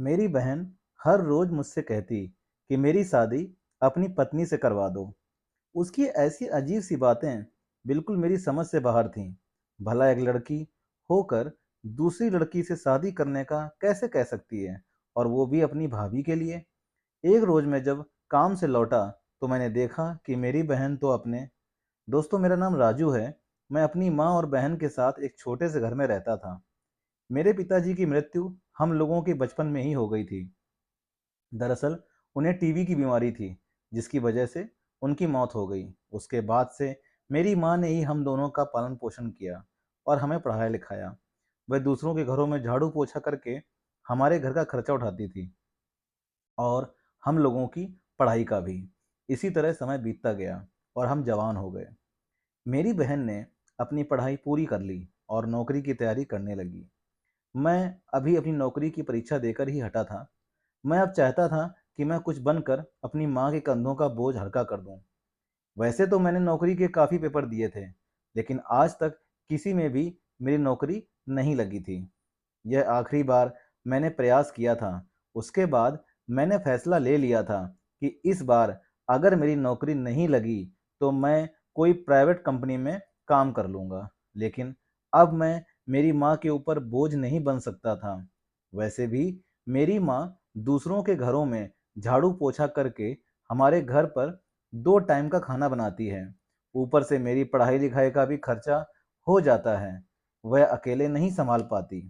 मेरी बहन हर रोज मुझसे कहती कि मेरी शादी अपनी पत्नी से करवा दो। उसकी ऐसी अजीब सी बातें बिल्कुल मेरी समझ से बाहर थीं। भला एक लड़की होकर दूसरी लड़की से शादी करने का कैसे कह सकती है, और वो भी अपनी भाभी के लिए। एक रोज मैं जब काम से लौटा तो मैंने देखा कि मेरी बहन तो अपने दोस्तों, मेरा नाम राजू है। मैं अपनी माँ और बहन के साथ एक छोटे से घर में रहता था। मेरे पिताजी की मृत्यु हम लोगों के बचपन में ही हो गई थी। दरअसल उन्हें टीबी की बीमारी थी, जिसकी वजह से उनकी मौत हो गई। उसके बाद से मेरी माँ ने ही हम दोनों का पालन पोषण किया और हमें पढ़ाया लिखाया। वह दूसरों के घरों में झाड़ू पोछा करके हमारे घर का खर्चा उठाती थी, और हम लोगों की पढ़ाई का भी। इसी तरह समय बीतता गया और हम जवान हो गए। मेरी बहन ने अपनी पढ़ाई पूरी कर ली और नौकरी की तैयारी करने लगी। मैं अभी अपनी नौकरी की परीक्षा देकर ही हटा था। मैं अब चाहता था कि मैं कुछ बनकर अपनी माँ के कंधों का बोझ हल्का कर दूं। वैसे तो मैंने नौकरी के काफ़ी पेपर दिए थे, लेकिन आज तक किसी में भी मेरी नौकरी नहीं लगी थी। यह आखिरी बार मैंने प्रयास किया था। उसके बाद मैंने फैसला ले लिया था कि इस बार अगर मेरी नौकरी नहीं लगी तो मैं कोई प्राइवेट कंपनी में काम कर लूँगा। लेकिन अब मैं मेरी माँ के ऊपर बोझ नहीं बन सकता था। वैसे भी मेरी माँ दूसरों के घरों में झाड़ू पोछा करके हमारे घर पर 2 टाइम का खाना बनाती है। ऊपर से मेरी पढ़ाई लिखाई का भी खर्चा हो जाता है। वह अकेले नहीं संभाल पाती।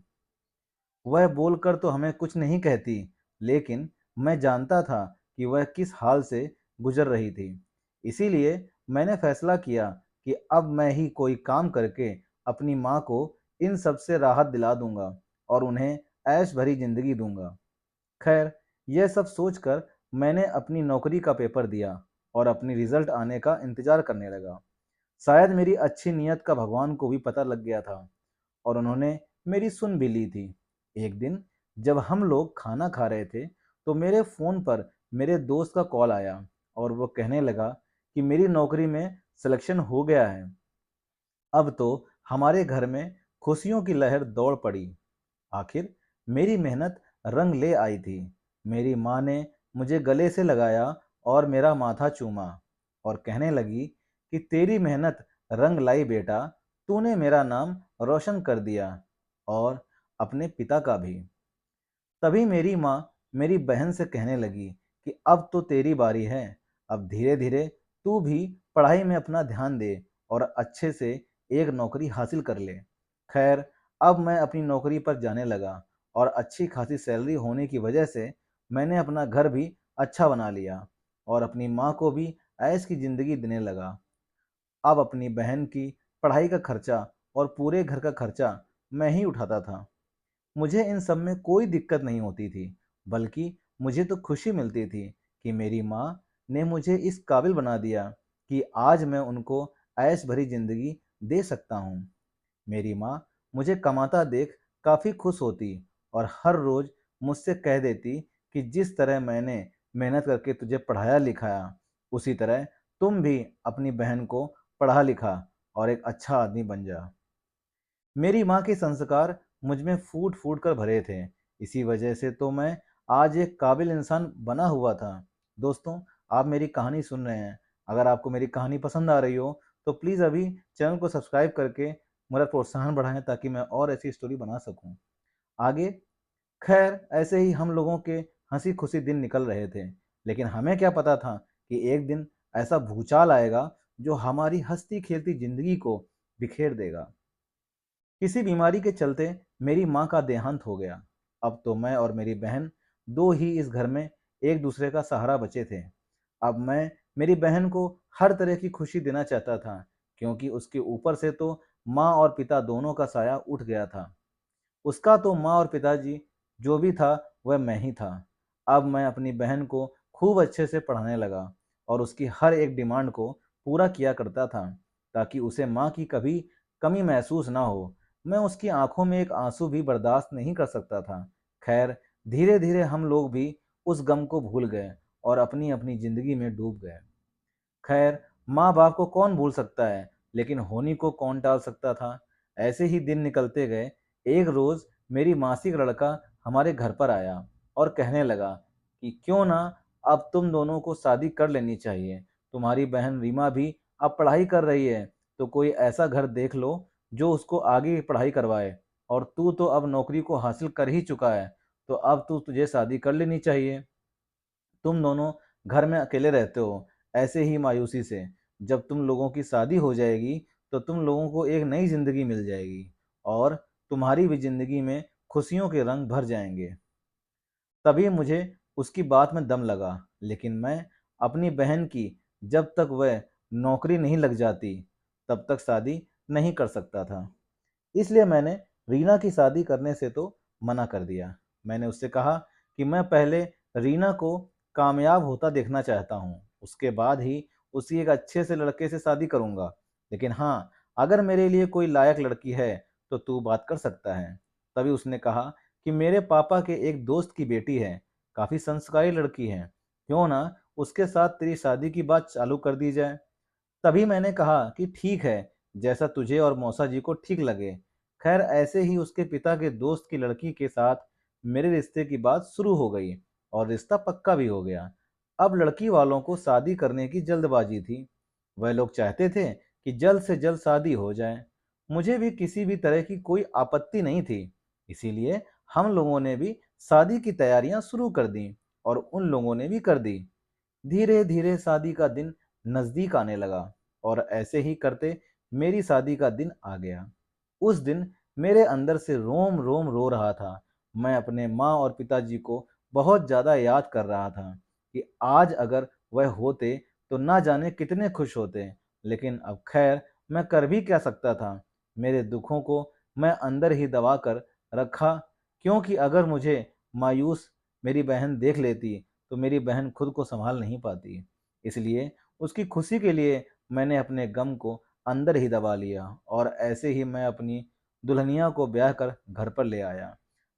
वह बोलकर तो हमें कुछ नहीं कहती, लेकिन मैं जानता था कि वह किस हाल से गुजर रही थी। इसीलिए मैंने फैसला किया कि अब मैं ही कोई काम करके अपनी माँ को इन सब से राहत दिला दूंगा और उन्हें ऐश भरी जिंदगी दूंगा। खैर, यह सब सोचकर मैंने अपनी नौकरी का पेपर दिया और अपनी रिजल्ट आने का इंतजार करने लगा। शायद मेरी अच्छी नीयत का भगवान को भी पता लग गया था और उन्होंने मेरी सुन भी ली थी। एक दिन जब हम लोग खाना खा रहे थे, तो मेरे फ़ोन पर मेरे दोस्त का कॉल आया और वो कहने लगा कि मेरी नौकरी में सिलेक्शन हो गया है। अब तो हमारे घर में खुशियों की लहर दौड़ पड़ी। आखिर मेरी मेहनत रंग ले आई थी। मेरी माँ ने मुझे गले से लगाया और मेरा माथा चूमा और कहने लगी कि तेरी मेहनत रंग लाई बेटा, तूने मेरा नाम रोशन कर दिया, और अपने पिता का भी। तभी मेरी माँ मेरी बहन से कहने लगी कि अब तो तेरी बारी है। अब धीरे धीरे तू भी पढ़ाई में अपना ध्यान दे और अच्छे से एक नौकरी हासिल कर ले। खैर, अब मैं अपनी नौकरी पर जाने लगा और अच्छी खासी सैलरी होने की वजह से मैंने अपना घर भी अच्छा बना लिया और अपनी माँ को भी ऐश की ज़िंदगी देने लगा। अब अपनी बहन की पढ़ाई का खर्चा और पूरे घर का खर्चा मैं ही उठाता था। मुझे इन सब में कोई दिक्कत नहीं होती थी, बल्कि मुझे तो खुशी मिलती थी कि मेरी माँ ने मुझे इस काबिल बना दिया कि आज मैं उनको ऐश भरी ज़िंदगी दे सकता हूँ। मेरी माँ मुझे कमाता देख काफ़ी खुश होती और हर रोज़ मुझसे कह देती कि जिस तरह मैंने मेहनत करके तुझे पढ़ाया लिखाया, उसी तरह तुम भी अपनी बहन को पढ़ा लिखा और एक अच्छा आदमी बन जा। मेरी माँ के संस्कार मुझ में फूट फूट कर भरे थे। इसी वजह से तो मैं आज एक काबिल इंसान बना हुआ था। दोस्तों, आप मेरी कहानी सुन रहे हैं। अगर आपको मेरी कहानी पसंद आ रही हो तो प्लीज़ अभी चैनल को सब्सक्राइब करके मेरा प्रोत्साहन बढ़ाएं, ताकि मैं और ऐसी स्टोरी बना सकूं आगे। खैर, ऐसे ही हम लोगों के हंसी खुशी दिन निकल रहे थे, लेकिन हमें क्या पता था कि एक दिन ऐसा भूचाल आएगा जो हमारी हंसती खेलती जिंदगी को बिखेर देगा। किसी बीमारी के चलते मेरी माँ का देहांत हो गया। अब तो मैं और मेरी बहन दो ही इस घर में एक दूसरे का सहारा बचे थे। अब मैं मेरी बहन को हर तरह की खुशी देना चाहता था, क्योंकि उसके ऊपर से तो माँ और पिता दोनों का साया उठ गया था। उसका तो माँ और पिताजी जो भी था, वह मैं ही था। अब मैं अपनी बहन को खूब अच्छे से पढ़ाने लगा और उसकी हर एक डिमांड को पूरा किया करता था, ताकि उसे माँ की कभी कमी महसूस ना हो। मैं उसकी आंखों में एक आंसू भी बर्दाश्त नहीं कर सकता था। खैर, धीरे धीरे हम लोग भी उस गम को भूल गए और अपनी अपनी जिंदगी में डूब गए। खैर, माँ बाप को कौन भूल सकता है, लेकिन होनी को कौन टाल सकता था। ऐसे ही दिन निकलते गए। एक रोज मेरी मासी का लड़का हमारे घर पर आया। और कहने लगा कि क्यों ना अब तुम दोनों को शादी कर लेनी चाहिए। तुम्हारी बहन रीमा भी अब पढ़ाई कर रही है, तो कोई ऐसा घर देख लो जो उसको आगे की पढ़ाई करवाए। और तू तो अब नौकरी को हासिल कर ही चुका है, तो अब तुझे शादी कर लेनी चाहिए। तुम दोनों घर में अकेले रहते हो ऐसे ही मायूसी से। जब तुम लोगों की शादी हो जाएगी तो तुम लोगों को एक नई जिंदगी मिल जाएगी और तुम्हारी भी जिंदगी में खुशियों के रंग भर जाएंगे। तभी मुझे उसकी बात में दम लगा, लेकिन मैं अपनी बहन की जब तक वह नौकरी नहीं लग जाती तब तक शादी नहीं कर सकता था। इसलिए मैंने रीना की शादी करने से तो मना कर दिया। मैंने उससे कहा कि मैं पहले रीना को कामयाब होता देखना चाहता हूँ, उसके बाद ही उसी एक अच्छे से लड़के से शादी करूँगा। लेकिन हाँ, अगर मेरे लिए कोई लायक लड़की है तो तू बात कर सकता है। तभी उसने कहा कि मेरे पापा के एक दोस्त की बेटी है, काफ़ी संस्कारी लड़की है, क्यों ना उसके साथ तेरी शादी की बात चालू कर दी जाए। तभी मैंने कहा कि ठीक है, जैसा तुझे और मौसा जी को ठीक लगे। खैर ऐसे ही उसके पिता के दोस्त की लड़की के साथ मेरे रिश्ते की बात शुरू हो गई और रिश्ता पक्का भी हो गया। अब लड़की वालों को शादी करने की जल्दबाजी थी। वह लोग चाहते थे कि जल्द से जल्द शादी हो जाए। मुझे भी किसी भी तरह की कोई आपत्ति नहीं थी। इसीलिए हम लोगों ने भी शादी की तैयारियां शुरू कर दी और उन लोगों ने भी कर दी। धीरे धीरे शादी का दिन नजदीक आने लगा और ऐसे ही करते मेरी शादी का दिन आ गया। उस दिन मेरे अंदर से रोम रोम रो रहा था। मैं अपने माँ और पिताजी को बहुत ज्यादा याद कर रहा था कि आज अगर वह होते तो ना जाने कितने खुश होते। लेकिन अब खैर, मैं कर भी क्या सकता था। मेरे दुखों को मैं अंदर ही दबा कर रखा, क्योंकि अगर मुझे मायूस मेरी बहन देख लेती तो मेरी बहन खुद को संभाल नहीं पाती। इसलिए उसकी खुशी के लिए मैंने अपने गम को अंदर ही दबा लिया और ऐसे ही मैं अपनी दुल्हनिया को ब्याह कर घर पर ले आया।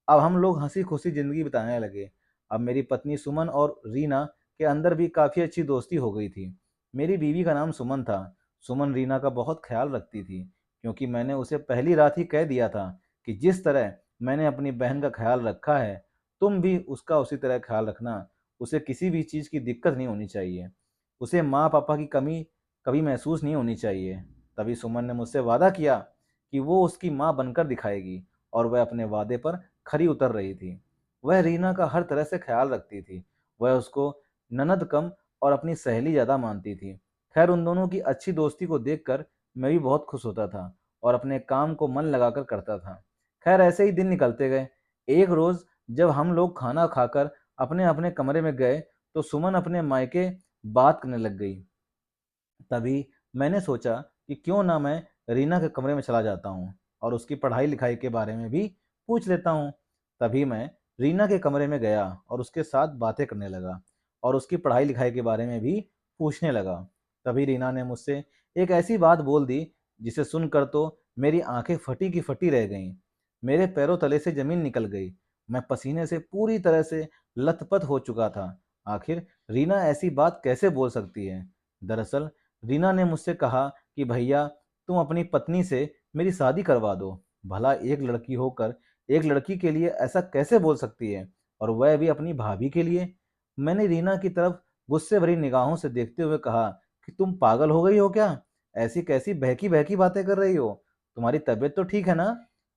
अब हम लोग हंसी खुशी जिंदगी बिताने लगे। अब मेरी पत्नी सुमन और रीना के अंदर भी काफ़ी अच्छी दोस्ती हो गई थी। मेरी बीवी का नाम सुमन था। सुमन रीना का बहुत ख्याल रखती थी, क्योंकि मैंने उसे पहली रात ही कह दिया था कि जिस तरह मैंने अपनी बहन का ख्याल रखा है, तुम भी उसका उसी तरह ख्याल रखना। उसे किसी भी चीज़ की दिक्कत नहीं होनी चाहिए। उसे माँ पापा की कमी कभी महसूस नहीं होनी चाहिए। तभी सुमन ने मुझसे वादा किया कि वो उसकी माँ बनकर दिखाएगी और वह अपने वादे पर खरी उतर रही थी। वह रीना का हर तरह से ख्याल रखती थी। वह उसको ननद कम और अपनी सहेली ज़्यादा मानती थी। खैर उन दोनों की अच्छी दोस्ती को देखकर मैं भी बहुत खुश होता था और अपने काम को मन लगाकर करता था। खैर ऐसे ही दिन निकलते गए। एक रोज़ जब हम लोग खाना खाकर अपने अपने कमरे में गए तो सुमन अपने मायके बात करने लग गई। तभी मैंने सोचा कि क्यों ना मैं रीना के कमरे में चला जाता हूँ और उसकी पढ़ाई लिखाई के बारे में भी पूछ लेता हूँ। तभी मैं रीना के कमरे में गया और उसके साथ बातें करने लगा और उसकी पढ़ाई लिखाई के बारे में भी पूछने लगा। तभी रीना ने मुझसे एक ऐसी बात बोल दी जिसे सुनकर तो मेरी आंखें फटी की फटी रह गईं। मेरे पैरों तले से जमीन निकल गई। मैं पसीने से पूरी तरह से लथपथ हो चुका था। आखिर रीना ऐसी बात कैसे बोल सकती है। दरअसल रीना ने मुझसे कहा कि भैया, तुम अपनी पत्नी से मेरी शादी करवा दो। भला एक लड़की होकर एक लड़की के लिए ऐसा कैसे बोल सकती है, और वह भी अपनी भाभी के लिए। मैंने रीना की तरफ गुस्से भरी निगाहों से देखते हुए कहा कि तुम पागल हो गई हो क्या? ऐसी कैसी बहकी बहकी बातें कर रही हो? तुम्हारी तबीयत तो ठीक है ना?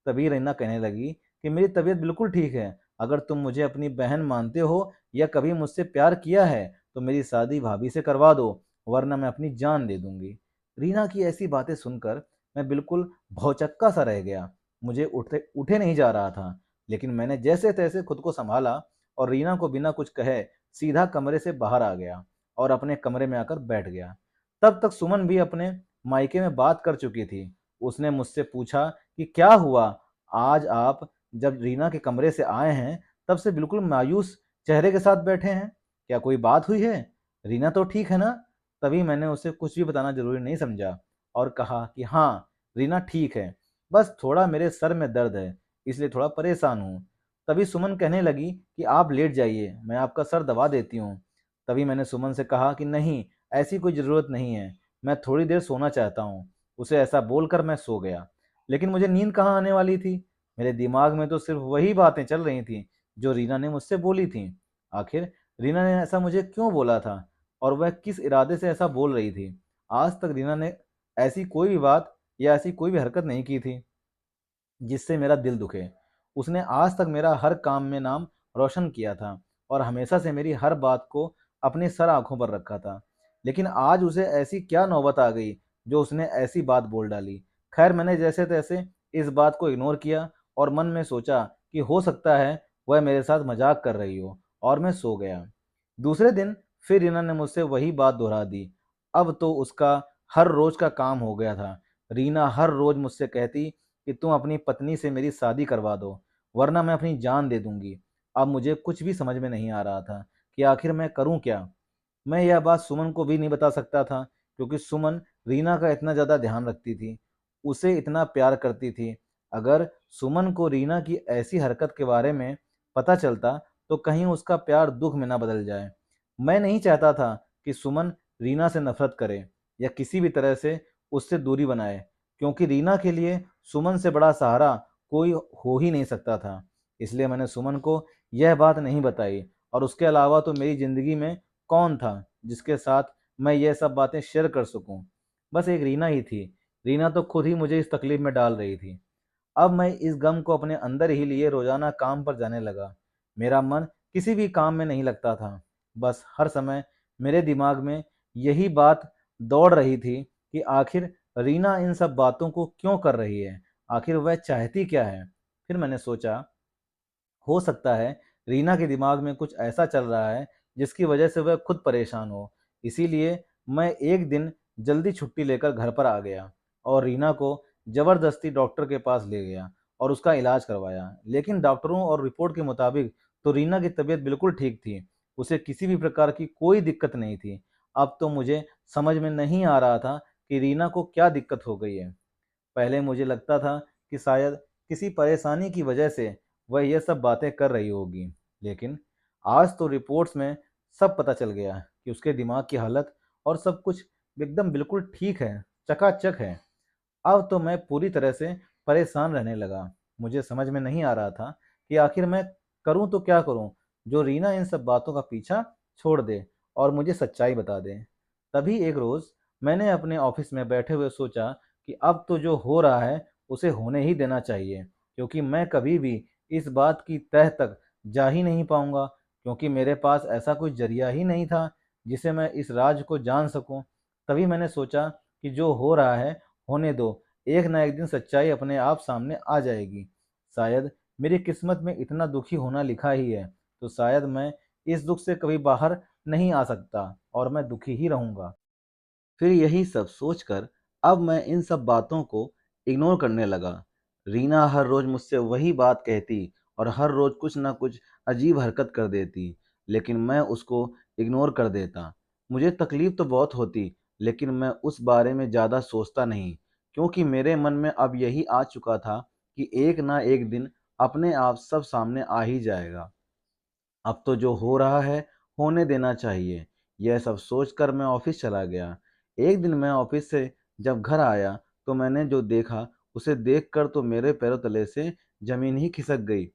तभी रीना कहने लगी कि मेरी तबीयत बिल्कुल ठीक है। अगर तुम मुझे अपनी बहन मानते हो या कभी मुझसे प्यार किया है तो मेरी शादी भाभी से करवा दो, वरना मैं अपनी जान दे दूंगी। रीना की ऐसी बातें सुनकर मैं बिल्कुल भौचक्का सा रह गया। मुझे उठे उठे नहीं जा रहा था, लेकिन मैंने जैसे तैसे खुद को संभाला और रीना को बिना कुछ कहे सीधा कमरे से बाहर आ गया और अपने कमरे में आकर बैठ गया। तब तक सुमन भी अपने मायके में बात कर चुकी थी। उसने मुझसे पूछा कि क्या हुआ, आज आप जब रीना के कमरे से आए हैं तब से बिल्कुल मायूस चेहरे के साथ बैठे हैं। क्या कोई बात हुई है? रीना तो ठीक है ना? तभी मैंने उसे कुछ भी बताना जरूरी नहीं समझा और कहा कि हाँ, रीना ठीक है, बस थोड़ा मेरे सर में दर्द है, इसलिए थोड़ा परेशान हूँ। तभी सुमन कहने लगी कि आप लेट जाइए, मैं आपका सर दबा देती हूँ। तभी मैंने सुमन से कहा कि नहीं, ऐसी कोई ज़रूरत नहीं है, मैं थोड़ी देर सोना चाहता हूँ। उसे ऐसा बोलकर मैं सो गया। लेकिन मुझे नींद कहाँ आने वाली थी। मेरे दिमाग में तो सिर्फ वही बातें चल रही थी जो रीना ने मुझसे बोली थी। आखिर रीना ने ऐसा मुझे क्यों बोला था और वह किस इरादे से ऐसा बोल रही थी? आज तक रीना ने ऐसी कोई भी बात या ऐसी कोई भी हरकत नहीं की थी जिससे मेरा दिल दुखे। उसने आज तक मेरा हर काम में नाम रोशन किया था और हमेशा से मेरी हर बात को अपनी सर आंखों पर रखा था। लेकिन आज उसे ऐसी क्या नौबत आ गई जो उसने ऐसी बात बोल डाली। खैर, मैंने जैसे तैसे इस बात को इग्नोर किया और मन में सोचा कि हो सकता है वह मेरे साथ मजाक कर रही हो, और मैं सो गया। दूसरे दिन फिर रीना ने मुझसे वही बात दोहरा दी। अब तो उसका हर रोज का काम हो गया था। रीना हर रोज मुझसे कहती कि तुम अपनी पत्नी से मेरी शादी करवा दो, वरना मैं अपनी जान दे दूंगी। अब मुझे कुछ भी समझ में नहीं आ रहा था कि आखिर मैं करूं क्या। मैं यह बात सुमन को भी नहीं बता सकता था, क्योंकि सुमन रीना का इतना ज़्यादा ध्यान रखती थी, उसे इतना प्यार करती थी। अगर सुमन को रीना की ऐसी हरकत के बारे में पता चलता तो कहीं उसका प्यार दुख में ना बदल जाए। मैं नहीं चाहता था कि सुमन रीना से नफरत करे या किसी भी तरह से उससे दूरी बनाए, क्योंकि रीना के लिए सुमन से बड़ा सहारा कोई हो ही नहीं सकता था। इसलिए मैंने सुमन को यह बात नहीं बताई, और उसके अलावा तो मेरी ज़िंदगी में कौन था जिसके साथ मैं ये सब बातें शेयर कर सकूं। बस एक रीना ही थी। रीना तो खुद ही मुझे इस तकलीफ में डाल रही थी। अब मैं इस गम को अपने अंदर ही लिए रोजाना काम पर जाने लगा। मेरा मन किसी भी काम में नहीं लगता था। बस हर समय मेरे दिमाग में यही बात दौड़ रही थी कि आखिर रीना इन सब बातों को क्यों कर रही है, आखिर वह चाहती क्या है। फिर मैंने सोचा, हो सकता है रीना के दिमाग में कुछ ऐसा चल रहा है जिसकी वजह से वह खुद परेशान हो। इसीलिए मैं एक दिन जल्दी छुट्टी लेकर घर पर आ गया और रीना को जबरदस्ती डॉक्टर के पास ले गया और उसका इलाज करवाया। लेकिन डॉक्टरों और रिपोर्ट के मुताबिक तो रीना की तबीयत बिल्कुल ठीक थी। उसे किसी भी प्रकार की कोई दिक्कत नहीं थी। अब तो मुझे समझ में नहीं आ रहा था कि रीना को क्या दिक्कत हो गई है। पहले मुझे लगता था कि शायद किसी परेशानी की वजह से वह ये सब बातें कर रही होगी, लेकिन आज तो रिपोर्ट्स में सब पता चल गया कि उसके दिमाग की हालत और सब कुछ एकदम बिल्कुल ठीक है, चकाचक है। अब तो मैं पूरी तरह से परेशान रहने लगा। मुझे समझ में नहीं आ रहा था कि आखिर मैं करूं तो क्या करूं, जो रीना इन सब बातों का पीछा छोड़ दे और मुझे सच्चाई बता दे। तभी एक रोज मैंने अपने ऑफिस में बैठे हुए सोचा कि अब तो जो हो रहा है उसे होने ही देना चाहिए, क्योंकि मैं कभी भी इस बात की तह तक जा ही नहीं पाऊंगा, क्योंकि मेरे पास ऐसा कोई जरिया ही नहीं था जिसे मैं इस राज को जान सकूं। तभी मैंने सोचा कि जो हो रहा है होने दो, एक ना एक दिन सच्चाई अपने आप सामने आ जाएगी। शायद मेरी किस्मत में इतना दुखी होना लिखा ही है, तो शायद मैं इस दुख से कभी बाहर नहीं आ सकता और मैं दुखी ही रहूंगा। फिर यही सब सोचकर अब मैं इन सब बातों को इग्नोर करने लगा। रीना हर रोज मुझसे वही बात कहती और हर रोज कुछ ना कुछ अजीब हरकत कर देती, लेकिन मैं उसको इग्नोर कर देता। मुझे तकलीफ तो बहुत होती, लेकिन मैं उस बारे में ज़्यादा सोचता नहीं, क्योंकि मेरे मन में अब यही आ चुका था कि एक ना एक दिन अपने आप सब सामने आ ही जाएगा। अब तो जो हो रहा है होने देना चाहिए। यह सब सोचकर मैं ऑफिस चला गया। एक दिन मैं ऑफिस से जब घर आया तो मैंने जो देखा उसे देखकर तो मेरे पैरों तले से जमीन ही खिसक गई।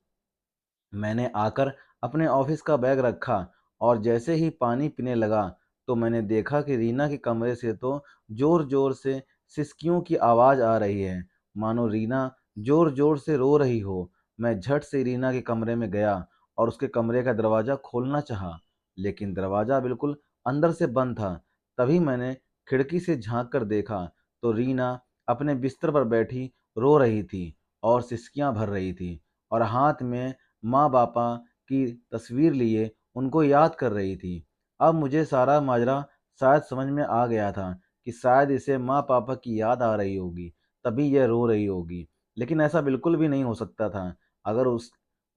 मैंने आकर अपने ऑफिस का बैग रखा और जैसे ही पानी पीने लगा तो मैंने देखा कि रीना के कमरे से तो जोर जोर से सिसकियों की आवाज़ आ रही है, मानो रीना जोर जोर से रो रही हो। मैं झट से रीना के कमरे में गया और उसके कमरे का दरवाज़ा खोलना चाहा, लेकिन दरवाज़ा बिल्कुल अंदर से बंद था। तभी मैंने खिड़की से झांक कर देखा तो रीना अपने बिस्तर पर बैठी रो रही थी और सिसकियां भर रही थी, और हाथ में माँ-बापा की तस्वीर लिए उनको याद कर रही थी। अब मुझे सारा माजरा शायद समझ में आ गया था कि शायद इसे माँ-पापा की याद आ रही होगी, तभी यह रो रही होगी। लेकिन ऐसा बिल्कुल भी नहीं हो सकता था। अगर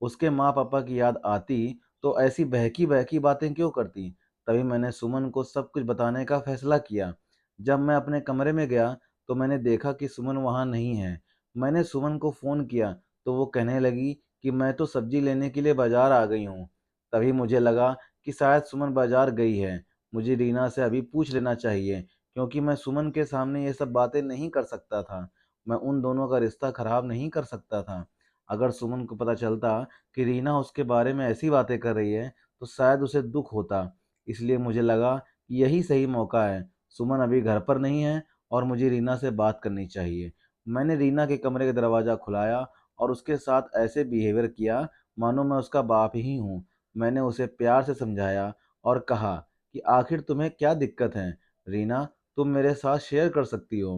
उसके माँ-पापा की याद आती तो ऐसी बहकी-बहकी बातें क्यों करती? तभी मैंने सुमन को सब कुछ बताने का फैसला किया। जब मैं अपने कमरे में गया तो मैंने देखा कि सुमन वहाँ नहीं है। मैंने सुमन को फ़ोन किया तो वो कहने लगी कि मैं तो सब्जी लेने के लिए बाजार आ गई हूँ। तभी मुझे लगा कि शायद सुमन बाजार गई है। मुझे रीना से अभी पूछ लेना चाहिए, क्योंकि मैं सुमन के सामने ये सब बातें नहीं कर सकता था। मैं उन दोनों का रिश्ता खराब नहीं कर सकता था। अगर सुमन को पता चलता कि रीना उसके बारे में ऐसी बातें कर रही है तो शायद उसे दुख होता। इसलिए मुझे लगा कि यही सही मौका है। सुमन अभी घर पर नहीं है और मुझे रीना से बात करनी चाहिए। मैंने रीना के कमरे का दरवाज़ा खुलाया और उसके साथ ऐसे बिहेवियर किया मानो मैं उसका बाप ही हूँ। मैंने उसे प्यार से समझाया और कहा कि आखिर तुम्हें क्या दिक्कत है रीना, तुम मेरे साथ शेयर कर सकती हो।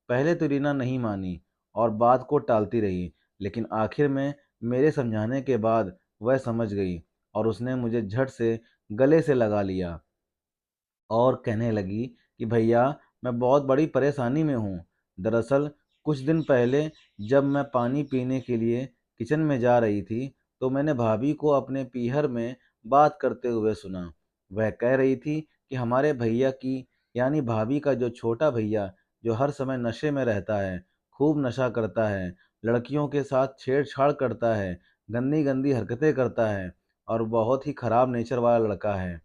पहले तो रीना नहीं मानी और बात को टालती रही, लेकिन आखिर में मेरे समझाने के बाद वह समझ गई और उसने मुझे झट से गले से लगा लिया और कहने लगी कि भैया, मैं बहुत बड़ी परेशानी में हूँ। दरअसल कुछ दिन पहले जब मैं पानी पीने के लिए किचन में जा रही थी तो मैंने भाभी को अपने पीहर में बात करते हुए सुना। वह कह रही थी कि हमारे भैया की, यानी भाभी का जो छोटा भैया, जो हर समय नशे में रहता है, खूब नशा करता है, लड़कियों के साथ छेड़छाड़ करता है, गंदी गंदी हरकतें करता है और बहुत ही खराब नेचर वाला लड़का है।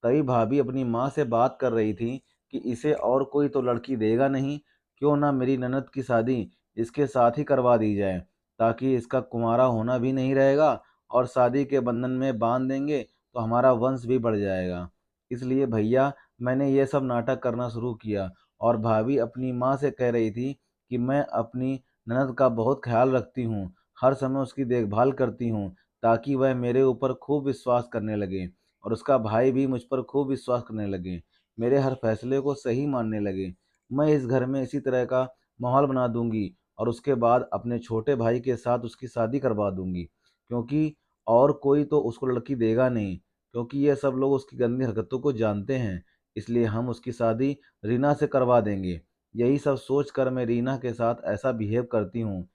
तभी भाभी अपनी माँ से बात कर रही थी कि इसे और कोई तो लड़की देगा नहीं, क्यों ना मेरी ननद की शादी इसके साथ ही करवा दी जाए, ताकि इसका कुंवारा होना भी नहीं रहेगा और शादी के बंधन में बांध देंगे तो हमारा वंश भी बढ़ जाएगा। इसलिए भैया, मैंने ये सब नाटक करना शुरू किया और भाभी अपनी माँ से कह रही थी कि मैं अपनी ननद का बहुत ख्याल रखती हूँ, हर समय उसकी देखभाल करती हूँ, ताकि वह मेरे ऊपर खूब विश्वास करने लगे और उसका भाई भी मुझ पर खूब विश्वास करने लगे, मेरे हर फैसले को सही मानने लगे। मैं इस घर में इसी तरह का माहौल बना दूंगी और उसके बाद अपने छोटे भाई के साथ उसकी शादी करवा दूंगी, क्योंकि और कोई तो उसको लड़की देगा नहीं, क्योंकि ये सब लोग उसकी गंदी हरकतों को जानते हैं। इसलिए हम उसकी शादी रीना से करवा देंगे। यही सब सोचकर मैं रीना के साथ ऐसा बिहेव करती हूँ।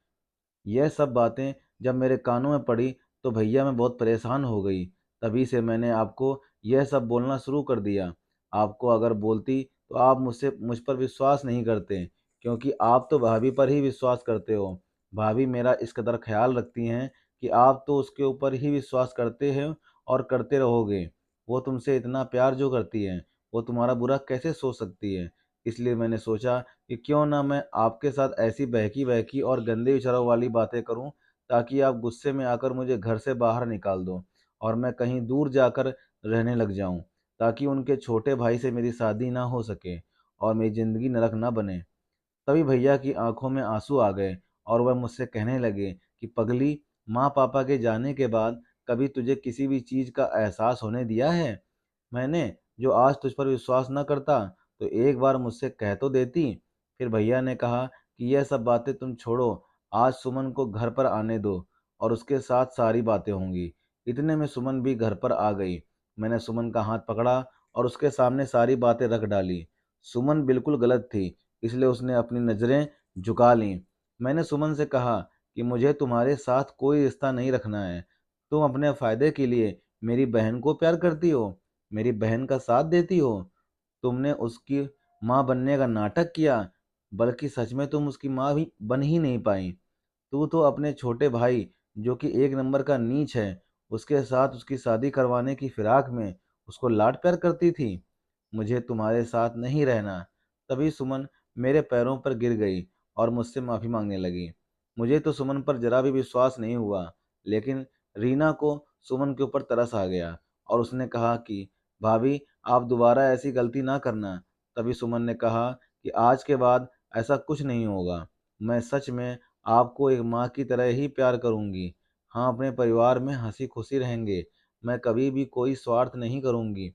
यह सब बातें जब मेरे कानों में पड़ी तो भैया मैं बहुत परेशान हो गई। तभी से मैंने आपको यह सब बोलना शुरू कर दिया। आपको अगर बोलती तो आप मुझ पर विश्वास नहीं करते, क्योंकि आप तो भाभी पर ही विश्वास करते हो। भाभी मेरा इस कदर ख्याल रखती हैं कि आप तो उसके ऊपर ही विश्वास करते हैं और करते रहोगे। वो तुमसे इतना प्यार जो करती है, वो तुम्हारा बुरा कैसे सोच सकती है। इसलिए मैंने सोचा कि क्यों ना मैं आपके साथ ऐसी बहकी-बहकी और गंदे विचारों वाली बातें करूं, ताकि आप गुस्से में आकर मुझे घर से बाहर निकाल दो और मैं कहीं दूर जाकर रहने लग जाऊं, ताकि उनके छोटे भाई से मेरी शादी ना हो सके और मेरी ज़िंदगी नरक ना बने। तभी भैया की आंखों में आंसू आ गए और वह मुझसे कहने लगे कि पगली, माँ पापा के जाने के बाद कभी तुझे किसी भी चीज़ का एहसास होने दिया है? मैंने जो आज तुझ पर विश्वास न करता तो एक बार मुझसे कह तो देती। फिर भैया ने कहा कि यह सब बातें तुम छोड़ो, आज सुमन को घर पर आने दो और उसके साथ सारी बातें होंगी। इतने में सुमन भी घर पर आ गई। मैंने सुमन का हाथ पकड़ा और उसके सामने सारी बातें रख डाली। सुमन बिल्कुल गलत थी, इसलिए उसने अपनी नज़रें झुका लीं। मैंने सुमन से कहा कि मुझे तुम्हारे साथ कोई रिश्ता नहीं रखना है। तुम अपने फ़ायदे के लिए मेरी बहन को प्यार करती हो, मेरी बहन का साथ देती हो। तुमने उसकी माँ बनने का नाटक किया, बल्कि सच में तुम उसकी माँ भी बन ही नहीं पाई। तू तो अपने छोटे भाई, जो कि एक नंबर का नीच है, उसके साथ उसकी शादी करवाने की फिराक में उसको लाड प्यार करती थी। मुझे तुम्हारे साथ नहीं रहना। तभी सुमन मेरे पैरों पर गिर गई और मुझसे माफ़ी मांगने लगी। मुझे तो सुमन पर जरा भी विश्वास नहीं हुआ, लेकिन रीना को सुमन के ऊपर तरस आ गया और उसने कहा कि भाभी, आप दोबारा ऐसी गलती ना करना। तभी सुमन ने कहा कि आज के बाद ऐसा कुछ नहीं होगा। मैं सच में आपको एक माँ की तरह ही प्यार करूँगी। हाँ, अपने परिवार में हँसी खुशी रहेंगे। मैं कभी भी कोई स्वार्थ नहीं करूँगी।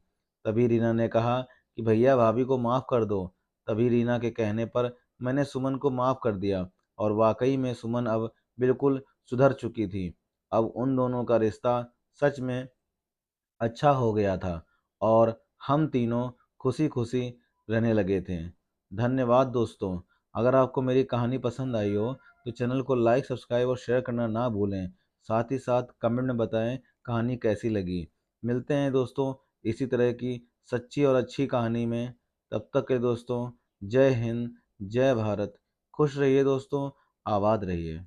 तभी रीना ने कहा कि भैया, भाभी को माफ़ कर दो। तभी रीना के कहने पर मैंने सुमन को माफ़ कर दिया और वाकई में सुमन अब बिल्कुल सुधर चुकी थी। अब उन दोनों का रिश्ता सच में अच्छा हो गया था और हम तीनों खुशी-खुशी रहने लगे थे। धन्यवाद दोस्तों। अगर आपको मेरी कहानी पसंद आई हो तो चैनल को लाइक, सब्सक्राइब और शेयर करना ना भूलें। साथ ही साथ कमेंट में बताएं कहानी कैसी लगी। मिलते हैं दोस्तों इसी तरह की सच्ची और अच्छी कहानी में। तब तक के दोस्तों, जय हिंद, जय भारत। खुश रहिए दोस्तों, आबाद रहिए।